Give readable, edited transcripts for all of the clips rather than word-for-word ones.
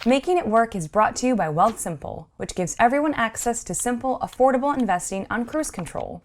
Making It Work is brought to you by Wealthsimple, which gives everyone access to simple, affordable investing on cruise control.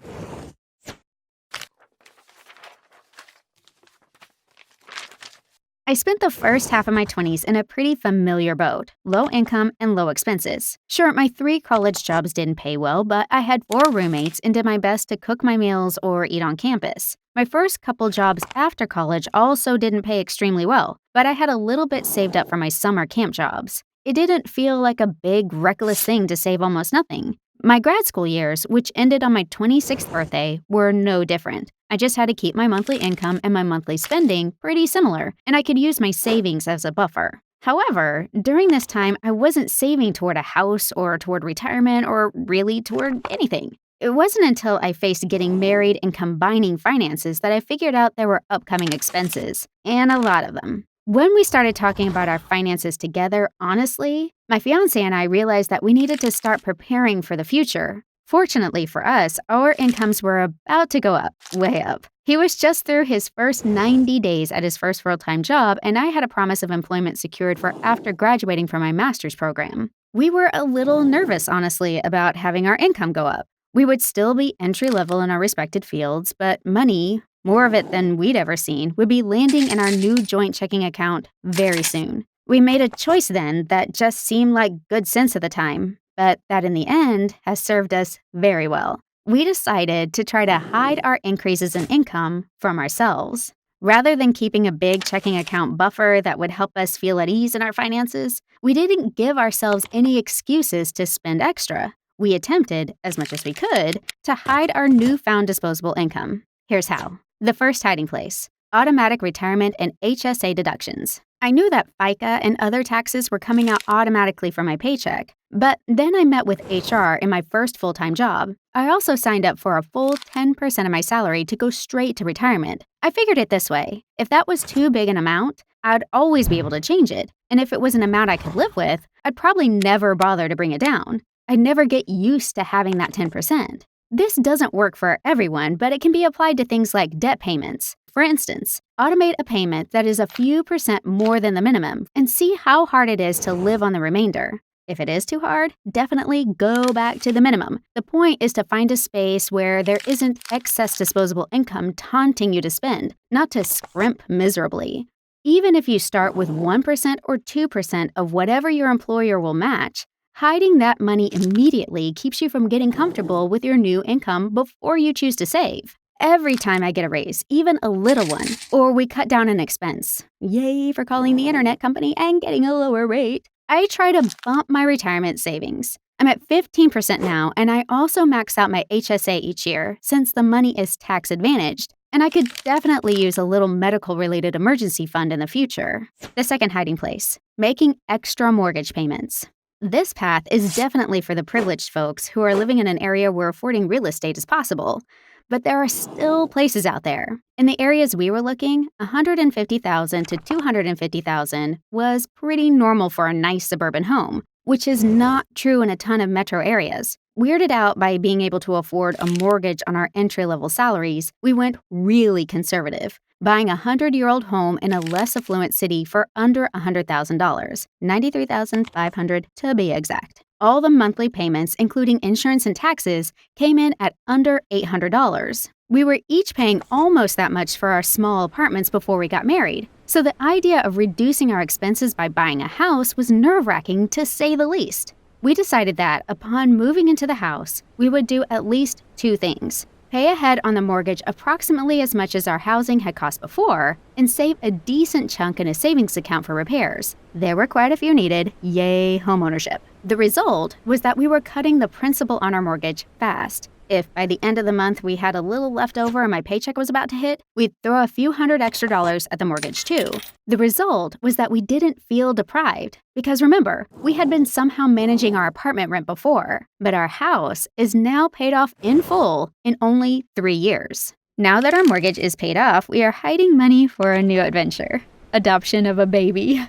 I spent the first half of my 20s in a pretty familiar boat, low income and low expenses. Sure, my 3 college jobs didn't pay well, but I had 4 roommates and did my best to cook my meals or eat on campus. My first couple jobs after college also didn't pay extremely well, but I had a little bit saved up for my summer camp jobs. It didn't feel like a big, reckless thing to save almost nothing. My grad school years, which ended on my 26th birthday, were no different. I just had to keep my monthly income and my monthly spending pretty similar, and I could use my savings as a buffer. However, during this time, I wasn't saving toward a house or toward retirement or really toward anything. It wasn't until I faced getting married and combining finances that I figured out there were upcoming expenses, and a lot of them. When we started talking about our finances together, honestly, my fiancé and I realized that we needed to start preparing for the future. Fortunately for us, our incomes were about to go up, way up. He was just through his first 90 days at his first full-time job, and I had a promise of employment secured for after graduating from my master's program. We were a little nervous, honestly, about having our income go up. We would still be entry-level in our respected fields, but money, more of it than we'd ever seen, would be landing in our new joint checking account very soon. We made a choice then that just seemed like good sense at the time, but that in the end has served us very well. We decided to try to hide our increases in income from ourselves. Rather than keeping a big checking account buffer that would help us feel at ease in our finances, we didn't give ourselves any excuses to spend extra. We attempted, as much as we could, to hide our newfound disposable income. Here's how. The first hiding place: automatic retirement and HSA deductions. I knew that FICA and other taxes were coming out automatically from my paycheck, but then I met with HR in my first full-time job. I also signed up for a full 10% of my salary to go straight to retirement. I figured it this way: if that was too big an amount, I'd always be able to change it, and if it was an amount I could live with, I'd probably never bother to bring it down. I'd never get used to having that 10%. This doesn't work for everyone, but it can be applied to things like debt payments. For instance, automate a payment that is a few percent more than the minimum and see how hard it is to live on the remainder. If it is too hard, definitely go back to the minimum. The point is to find a space where there isn't excess disposable income taunting you to spend, not to scrimp miserably. Even if you start with 1% or 2% of whatever your employer will match, hiding that money immediately keeps you from getting comfortable with your new income before you choose to save. Every time I get a raise, even a little one, or we cut down an expense, yay for calling the internet company and getting a lower rate, I try to bump my retirement savings. I'm at 15% now, and I also max out my HSA each year since the money is tax advantaged, and I could definitely use a little medical-related emergency fund in the future. The second hiding place: making extra mortgage payments. This path is definitely for the privileged folks who are living in an area where affording real estate is possible. But there are still places out there. In the areas we were looking, $150,000 to $250,000 was pretty normal for a nice suburban home, which is not true in a ton of metro areas. Weirded out by being able to afford a mortgage on our entry-level salaries, we went really conservative, buying a 100-year-old home in a less affluent city for under $100,000, $93,500 to be exact. All the monthly payments, including insurance and taxes, came in at under $800. We were each paying almost that much for our small apartments before we got married, so the idea of reducing our expenses by buying a house was nerve-wracking to say the least. We decided that, upon moving into the house, we would do at least 2 things: pay ahead on the mortgage approximately as much as our housing had cost before, and save a decent chunk in a savings account for repairs. There were quite a few needed. Yay, homeownership. The result was that we were cutting the principal on our mortgage fast. If by the end of the month we had a little left over and my paycheck was about to hit, we'd throw a few $100 extra at the mortgage too. The result was that we didn't feel deprived. Because remember, we had been somehow managing our apartment rent before, but our house is now paid off in full in only 3 years. Now that our mortgage is paid off, we are hiding money for a new adventure: adoption of a baby.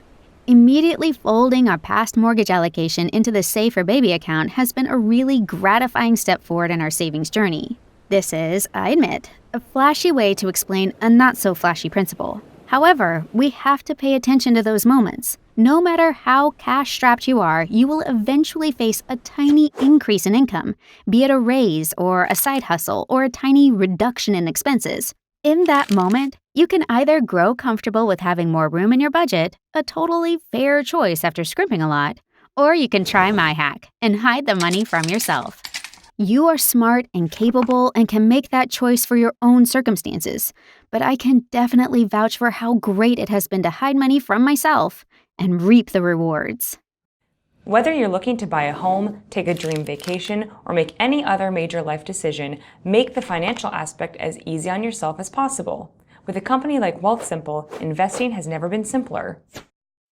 Immediately folding our past mortgage allocation into the Save for Baby account has been a really gratifying step forward in our savings journey. This is, I admit, a flashy way to explain a not-so-flashy principle. However, we have to pay attention to those moments. No matter how cash-strapped you are, you will eventually face a tiny increase in income, be it a raise or a side hustle or a tiny reduction in expenses. In that moment, you can either grow comfortable with having more room in your budget, a totally fair choice after scrimping a lot, or you can try my hack and hide the money from yourself. You are smart and capable and can make that choice for your own circumstances, but I can definitely vouch for how great it has been to hide money from myself and reap the rewards. Whether you're looking to buy a home, take a dream vacation, or make any other major life decision, make the financial aspect as easy on yourself as possible. With a company like Wealthsimple, investing has never been simpler.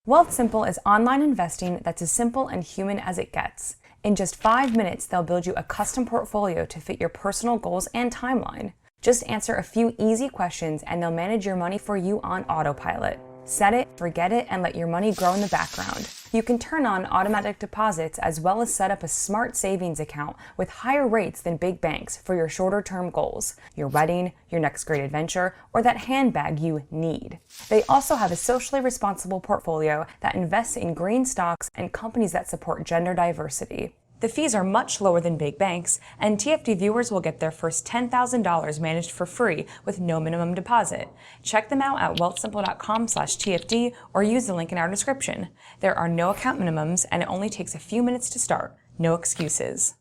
Wealthsimple is online investing that's as simple and human as it gets. In just 5 minutes, they'll build you a custom portfolio to fit your personal goals and timeline. Just answer a few easy questions and they'll manage your money for you on autopilot. Set it, forget it, and let your money grow in the background. You can turn on automatic deposits as well as set up a smart savings account with higher rates than big banks for your shorter-term goals, your wedding, your next great adventure, or that handbag you need. They also have a socially responsible portfolio that invests in green stocks and companies that support gender diversity. The fees are much lower than big banks, and TFD viewers will get their first $10,000 managed for free with no minimum deposit. Check them out at wealthsimple.com/TFD or use the link in our description. There are no account minimums, and it only takes a few minutes to start. No excuses.